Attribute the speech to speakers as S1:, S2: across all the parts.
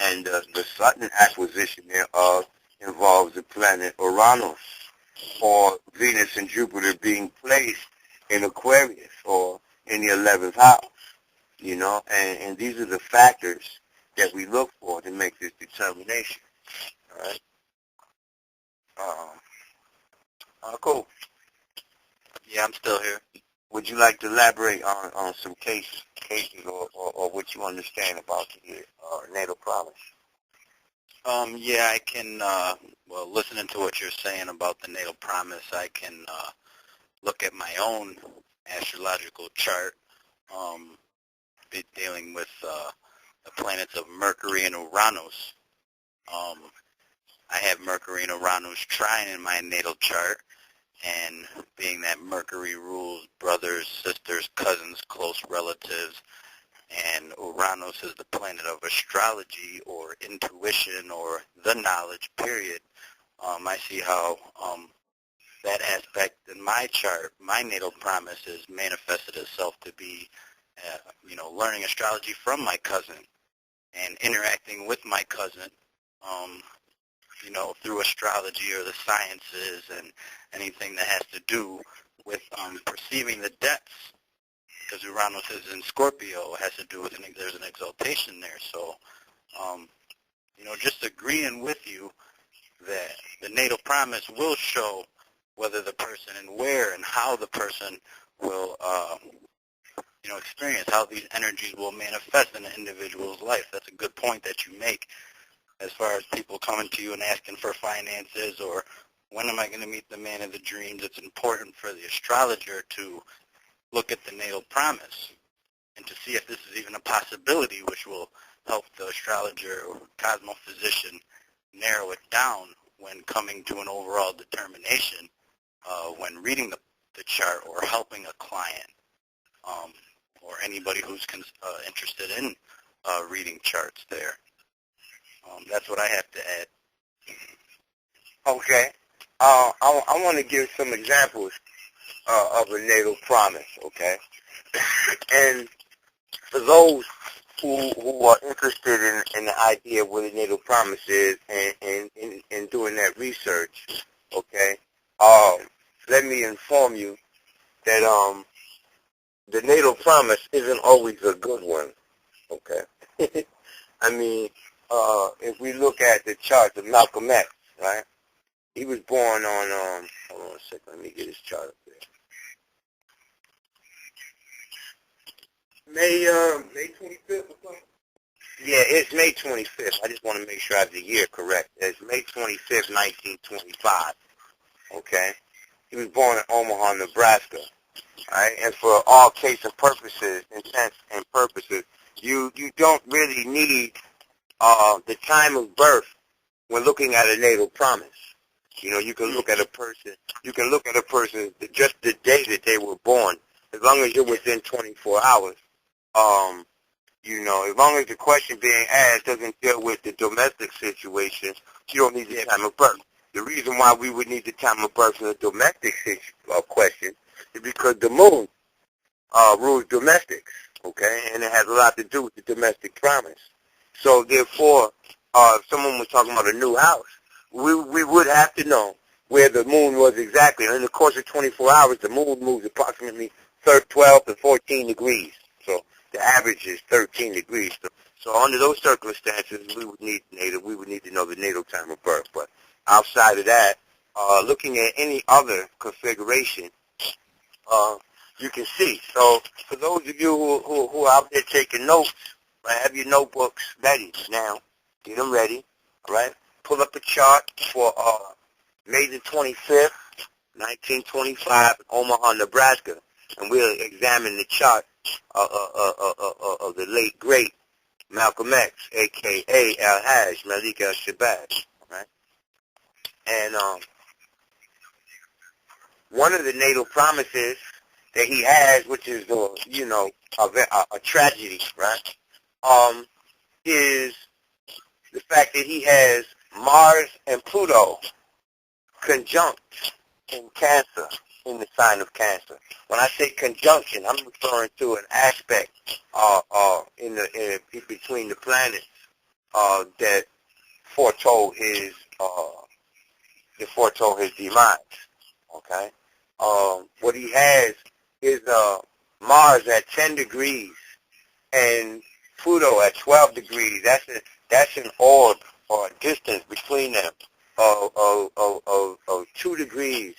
S1: And the sudden acquisition thereof involves the planet Uranus, or Venus and Jupiter being placed in Aquarius or in the 11th house, you know, and these are the factors that we look for to make this determination, all right? Cool.
S2: Yeah, I'm still here.
S1: Would you like to elaborate on some cases or what you understand about the natal promise?
S2: Yeah, I can, well, listening to what you're saying about the natal promise, I can look at my own astrological chart, dealing with the planets of Mercury and Uranus. I have Mercury and Uranus trine in my natal chart, and being that Mercury rules brothers, sisters, cousins, close relatives, and Uranus is the planet of astrology or intuition or the knowledge, period, I see how that aspect in my chart, my natal promise, is manifested itself to be, learning astrology from my cousin and interacting with my cousin, through astrology or the sciences and anything that has to do with perceiving the depths. Because Uranus is in Scorpio, it has to do with, there's an exaltation there. So, just agreeing with you that the natal promise will show whether the person and where and how the person will, experience, how these energies will manifest in an individual's life. That's a good point that you make as far as people coming to you and asking for finances or when am I going to meet the man of the dreams. It's important for the astrologer to look at the natal promise and to see if this is even a possibility, which will help the astrologer or cosmophysician narrow it down when coming to an overall determination when reading the chart or helping a client or anybody who's interested in reading charts there. That's what I have to add.
S1: Okay. I want to give some examples of a natal promise, okay? And for those who are interested in the idea of what a natal promise is and doing that research, okay, let me inform you that the natal promise isn't always a good one, okay? I mean, if we look at the chart of Malcolm X, right? He was born on, hold on a second, let me get his chart up there. May 25th or something? Yeah, it's May 25th. I just want to make sure I have the year correct. It's May 25th, 1925, okay? He was born in Omaha, Nebraska, right? And for all case and purposes, intents and purposes, you don't really need the time of birth when looking at a natal promise. You can look at a person, just the day that they were born, as long as you're within 24 hours. As long as the question being asked doesn't deal with the domestic situation, you don't need the time of birth. The reason why we would need the time of birth in a domestic question is because the moon rules domestics, okay? And it has a lot to do with the domestic promise. So therefore, if someone was talking about a new house, we would have to know where the moon was exactly. And in the course of 24 hours, the moon moves approximately 12 to 14 degrees. So the average is 13 degrees. So under those circumstances, we would need to know the natal time of birth. But outside of that, looking at any other configuration, you can see. So for those of you who are out there taking notes, right, have your notebooks ready now. Get them ready, all right? Pull up a chart for May the 25th, 1925, Omaha, Nebraska, and we'll examine the chart of the late, great Malcolm X, a.k.a. Al-Hajj, Malik al-Shabazz, right? And one of the natal promises that he has, which is, a tragedy, right, is the fact that he has Mars and Pluto conjunct in Cancer, in the sign of Cancer. When I say conjunction, I'm referring to an aspect in between the planets that foretold his demise. Okay, what he has is Mars at 10 degrees and Pluto at 12 degrees. That's an orb or a distance between them of 2 degrees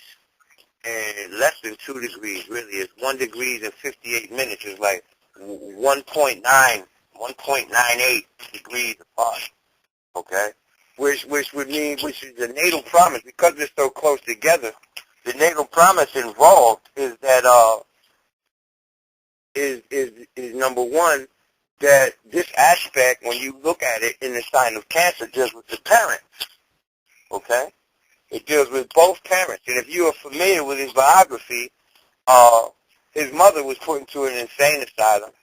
S1: and less than 2 degrees. Really, it's 1 degree and 58 minutes. It's like 1.98 degrees apart. Okay, which would mean, which is the natal promise, because they're so close together. The natal promise involved is that is number one, that this aspect, when you look at it in the sign of Cancer, deals with the parents. Okay, it deals with both parents. And if you are familiar with his biography, his mother was put into an insane asylum,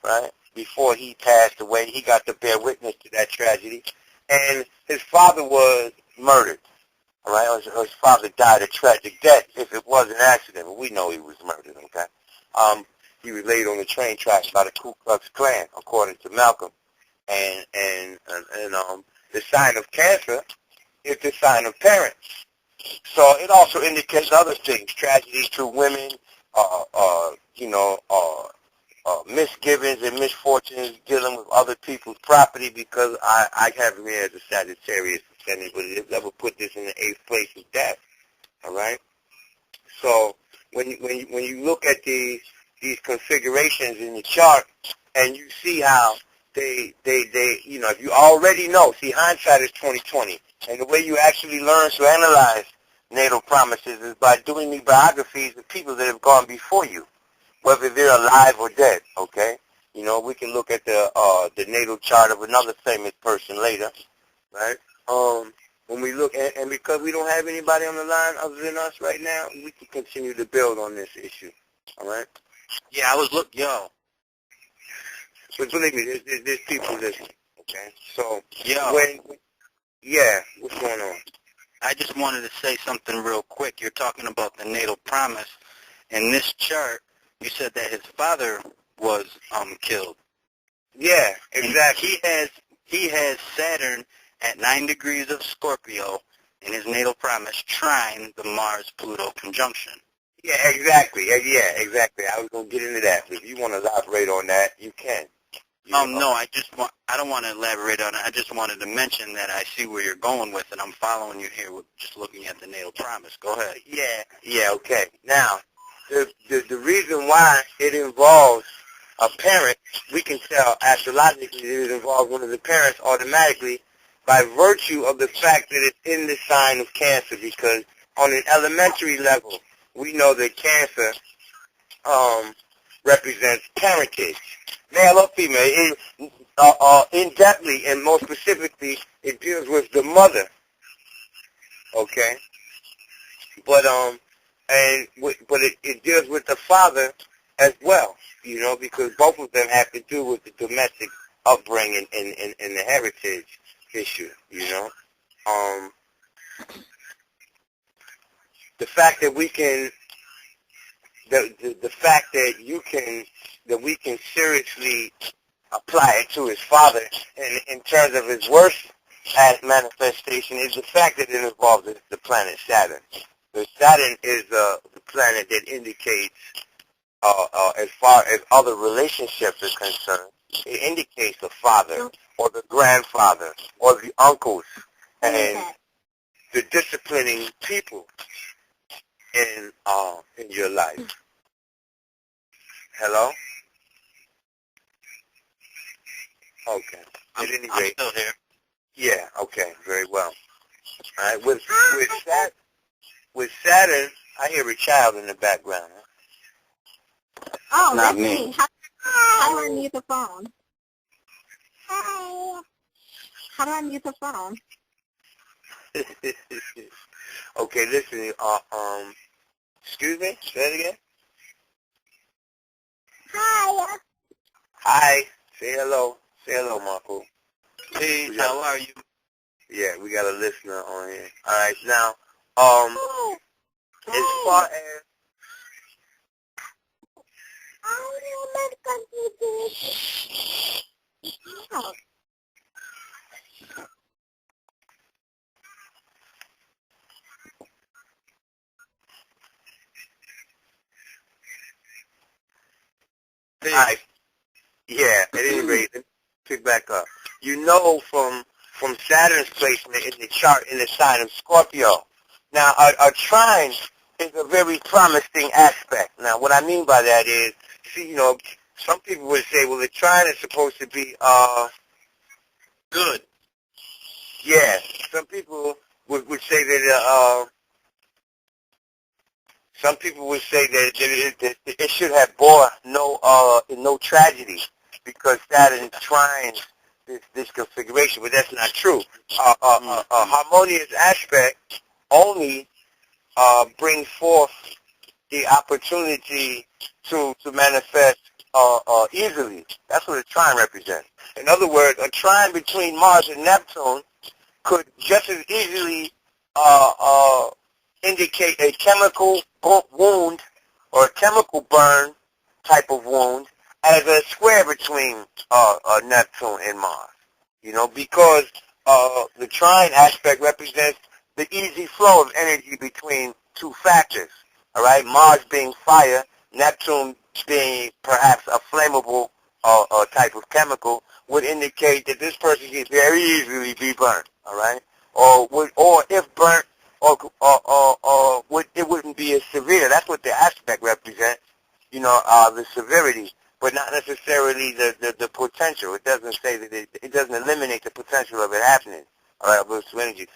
S1: right? Before he passed away, he got to bear witness to that tragedy. And his father was murdered, all right? Or his father died a tragic death, if it was an accident, but we know he was murdered, okay? He was laid on the train tracks by the Ku Klux Klan, according to Malcolm. And the sign of Cancer is the sign of parents. So it also indicates other things, tragedies to women, misgivings and misfortunes dealing with other people's property, because I have him here as a Sagittarius ascendant, but it never put this in the 8th place of death. All right. So when you look at these configurations in the chart, and you see how they if you already know, see, hindsight is 20/20, and the way you actually learn to analyze natal promises is by doing the biographies of people that have gone before you, whether they're alive or dead, okay? We can look at the natal chart of another famous person later, right? When we look at, and because we don't have anybody on the line other than us right now, we can continue to build on this issue, all right?
S2: Yeah, I was yo.
S1: But believe me, there's people listening, okay? So,
S2: Yo.
S1: What's going on?
S2: I just wanted to say something real quick. You're talking about the natal promise. In this chart, you said that his father was killed.
S1: Yeah, exactly.
S2: And he has Saturn at 9 degrees of Scorpio in his natal promise, trine the Mars-Pluto conjunction.
S1: Yeah, exactly. Yeah, exactly. I was going to get into that. If you want to elaborate on that, you can.
S2: No, I don't want to elaborate on it. I just wanted to mention that I see where you're going with it. I'm following you here with just looking at the natal promise. Go ahead.
S1: Yeah, okay. Now, the reason why it involves a parent, we can tell astrologically that it involves one of the parents automatically by virtue of the fact that it's in the sign of Cancer, because on an elementary level, we know that Cancer represents parentage, male or female. In-depthly and more specifically, it deals with the mother, okay? But it deals with the father as well, because both of them have to do with the domestic upbringing and the heritage issue, The fact that we can, the fact that we can seriously apply it to his father in terms of his worst manifestation is the fact that it involves the planet Saturn. The Saturn is the planet that indicates, as far as other relationships are concerned, it indicates the father or the grandfather or the uncles and the disciplining people in your life. Hello? Okay. At any rate,
S2: I'm still here.
S1: Yeah, okay, very well. All right, with Saturn, I hear a child in the background. Huh?
S3: Oh,
S2: Not
S3: that's
S2: me.
S3: How do I mute the phone? How do I mute the phone?
S1: Okay, listen, excuse me, say it again.
S3: Hi.
S1: Hi, say hello. Say hello, MARKHU.
S2: Hey, how are you?
S1: Yeah, we got a listener on here. All right, now, as far as Right. Yeah, at any rate, let's pick back up. You know from Saturn's placement in the chart in the sign of Scorpio. Now, a trine is a very promising aspect. Now, what I mean by that is, see, you know, some people would say, well, the trine is supposed to be,
S2: Good.
S1: yeah. Some people would say that, some people would say that it should have bore no tragedy because Saturn trines this configuration, but that's not true. A harmonious aspect only brings forth the opportunity to manifest easily. That's what a trine represents. In other words, a trine between Mars and Neptune could just as easily indicate a chemical wound or a chemical burn type of wound as a square between Neptune and Mars. You know, because the trine aspect represents the easy flow of energy between two factors. All right, Mars being fire, Neptune being perhaps a flammable type of chemical would indicate that this person can very easily be burnt. All right, or if burnt, it wouldn't be as severe. That's what the aspect represents. You know, the severity, but not necessarily the potential. It doesn't say that it doesn't eliminate the potential of it happening. All right, of this energy.